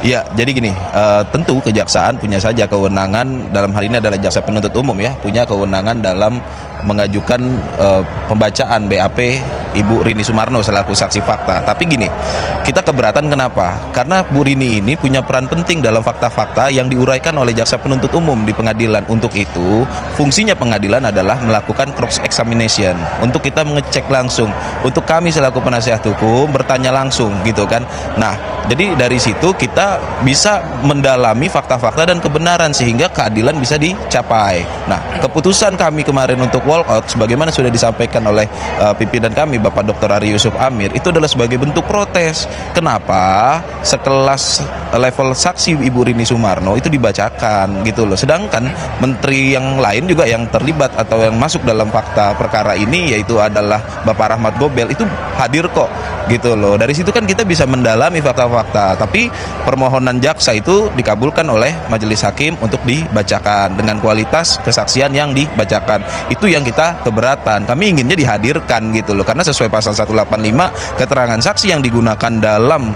Ya, jadi gini, tentu kejaksaan punya saja kewenangan, dalam hal ini adalah jaksa penuntut umum ya, punya kewenangan dalam mengajukan pembacaan BAP Ibu Rini Sumarno selaku saksi fakta. Tapi gini, kita keberatan kenapa? Karena Bu Rini ini punya peran penting dalam fakta-fakta yang diuraikan oleh jaksa penuntut umum di pengadilan. Untuk itu, fungsinya pengadilan adalah melakukan cross examination. Untuk kita mengecek langsung, untuk kami selaku penasihat hukum bertanya langsung gitu kan. Nah, jadi dari situ kita bisa mendalami fakta-fakta dan kebenaran sehingga keadilan bisa dicapai. Nah, keputusan kami kemarin untuk walkout sebagaimana sudah disampaikan oleh pimpinan kami Bapak Dr. Ari Yusuf Amir itu adalah sebagai bentuk protes. Kenapa sekelas level saksi Ibu Rini Sumarno itu dibacakan gitu loh. Sedangkan menteri yang lain juga yang terlibat atau yang masuk dalam fakta perkara ini yaitu adalah Bapak Rahmat Gobel itu hadir kok gitu loh. Dari situ kan kita bisa mendalami fakta-fakta. Tapi permohonan jaksa itu dikabulkan oleh majelis hakim untuk dibacakan dengan kualitas kesaksian yang dibacakan. Itu yang kita keberatan. Kami inginnya dihadirkan gitu loh. Karena sesuai pasal 185 keterangan saksi yang digunakan dalam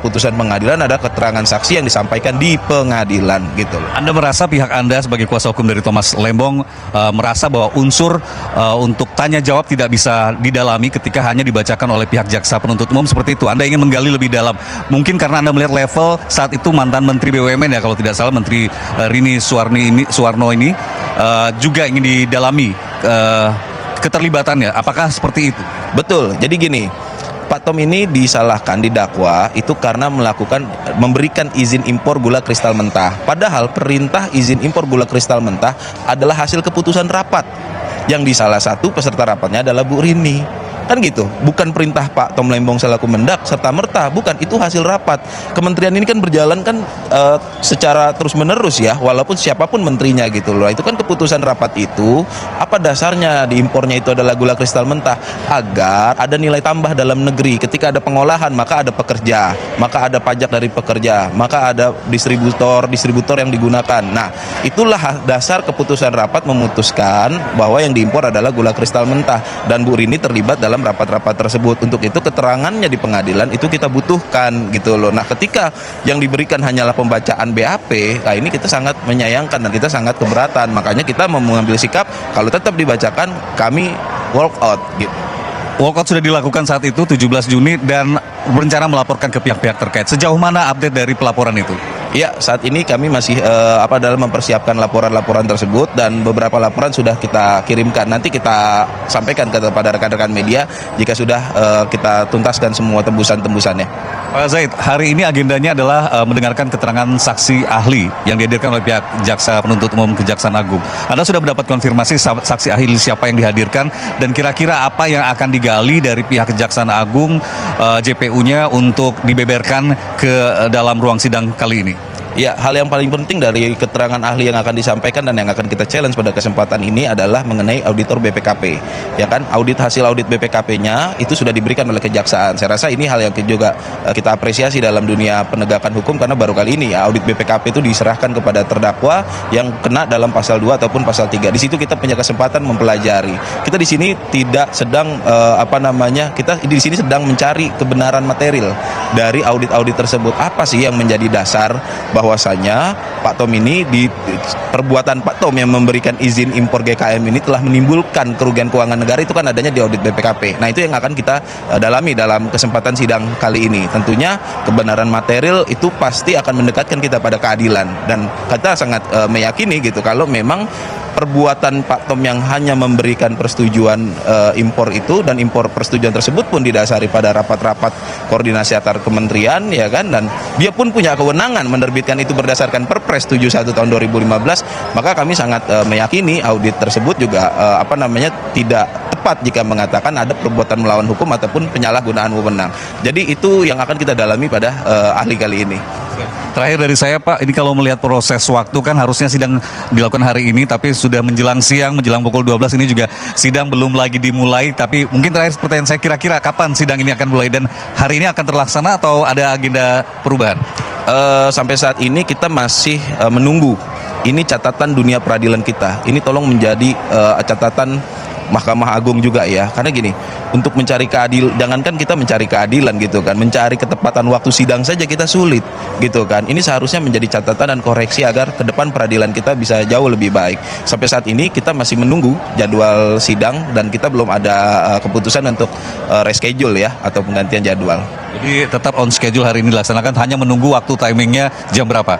putusan pengadilan ada keterangan saksi yang disampaikan di pengadilan gitu loh. Anda merasa pihak Anda sebagai kuasa hukum dari Thomas Lembong merasa bahwa unsur untuk tanya jawab tidak bisa didalami ketika hanya dibacakan oleh pihak jaksa penuntut umum seperti itu. Anda ingin menggali lebih dalam. Mungkin karena Anda melihat level saat itu mantan Menteri BUMN ya kalau tidak salah Menteri Rini Suwarno ini juga ingin didalami keterlibatannya. Apakah seperti itu? Betul. Jadi gini, Pak Tom ini disalahkan didakwa itu karena memberikan izin impor gula kristal mentah. Padahal perintah izin impor gula kristal mentah adalah hasil keputusan rapat. Yang di salah satu peserta rapatnya adalah Bu Rini. Kan gitu, bukan perintah Pak Tom Lembong selaku Mendak serta merta, bukan, itu hasil rapat. Kementerian ini kan berjalan kan secara terus menerus ya, walaupun siapapun menterinya gitu loh. Itu kan keputusan rapat itu, apa dasarnya diimpornya itu adalah gula kristal mentah agar ada nilai tambah dalam negeri. Ketika ada pengolahan maka ada pekerja, maka ada pajak dari pekerja, maka ada distributor yang digunakan. Nah, itulah dasar keputusan rapat memutuskan bahwa yang diimpor adalah gula kristal mentah dan Bu Rini terlibat dalam rapat-rapat tersebut. Untuk itu keterangannya di pengadilan itu kita butuhkan gitu loh. Nah, ketika yang diberikan hanyalah pembacaan BAP, nah ini kita sangat menyayangkan dan kita sangat keberatan. Makanya kita mau mengambil sikap kalau tetap dibacakan kami walk out gitu. Walkout sudah dilakukan saat itu 17 Juni dan berencana melaporkan ke pihak-pihak terkait. Sejauh mana update dari pelaporan itu? Ya, saat ini kami masih dalam mempersiapkan laporan-laporan tersebut dan beberapa laporan sudah kita kirimkan. Nanti kita sampaikan kepada rekan-rekan media jika sudah kita tuntaskan semua tembusan-tembusannya. Pak Zaid, hari ini agendanya adalah mendengarkan keterangan saksi ahli yang dihadirkan oleh pihak jaksa penuntut umum Kejaksaan Agung. Anda sudah mendapat konfirmasi saksi ahli siapa yang dihadirkan dan kira-kira apa yang akan digali dari pihak Kejaksaan Agung JPU-nya untuk dibeberkan ke dalam ruang sidang kali ini? Ya, hal yang paling penting dari keterangan ahli yang akan disampaikan dan yang akan kita challenge pada kesempatan ini adalah mengenai auditor BPKP. Ya kan, hasil audit BPKP-nya itu sudah diberikan oleh Kejaksaan. Saya rasa ini hal yang juga kita apresiasi dalam dunia penegakan hukum karena baru kali ini ya, audit BPKP itu diserahkan kepada terdakwa yang kena dalam pasal 2 ataupun pasal 3. Di situ kita punya kesempatan mempelajari. Kita di sini tidak sedang kita di sini sedang mencari kebenaran material dari audit-audit tersebut. Apa sih yang menjadi dasar bahwasanya Pak Tom ini di perbuatan Pak Tom yang memberikan izin impor GKM ini telah menimbulkan kerugian keuangan negara itu kan adanya di audit BPKP. Nah, itu yang akan kita dalami dalam kesempatan sidang kali ini. Tentunya kebenaran material itu pasti akan mendekatkan kita pada keadilan dan kita sangat meyakini gitu kalau memang perbuatan Pak Tom yang hanya memberikan persetujuan impor itu dan impor persetujuan tersebut pun didasari pada rapat-rapat koordinasi antar kementerian ya kan, dan dia pun punya kewenangan menerbitkan itu berdasarkan Perpres 71 tahun 2015, maka kami sangat meyakini audit tersebut juga tidak tepat jika mengatakan ada perbuatan melawan hukum ataupun penyalahgunaan wewenang. Jadi itu yang akan kita dalami pada ahli kali ini. Terakhir dari saya Pak, ini kalau melihat proses waktu kan harusnya sidang dilakukan hari ini, tapi sudah menjelang siang, menjelang pukul 12 ini juga sidang belum lagi dimulai. Tapi mungkin terakhir pertanyaan saya, kira-kira kapan sidang ini akan mulai dan hari ini akan terlaksana atau ada agenda perubahan? Sampai saat ini kita masih menunggu. Ini catatan dunia peradilan kita. Ini tolong menjadi catatan Mahkamah Agung juga ya, karena gini, untuk mencari keadilan, jangankan kita mencari keadilan gitu kan, mencari ketepatan waktu sidang saja kita sulit gitu kan. Ini seharusnya menjadi catatan dan koreksi agar ke depan peradilan kita bisa jauh lebih baik. Sampai saat ini kita masih menunggu jadwal sidang dan kita belum ada keputusan untuk reschedule ya atau penggantian jadwal. Jadi tetap on schedule hari ini dilaksanakan, hanya menunggu waktu timingnya jam berapa?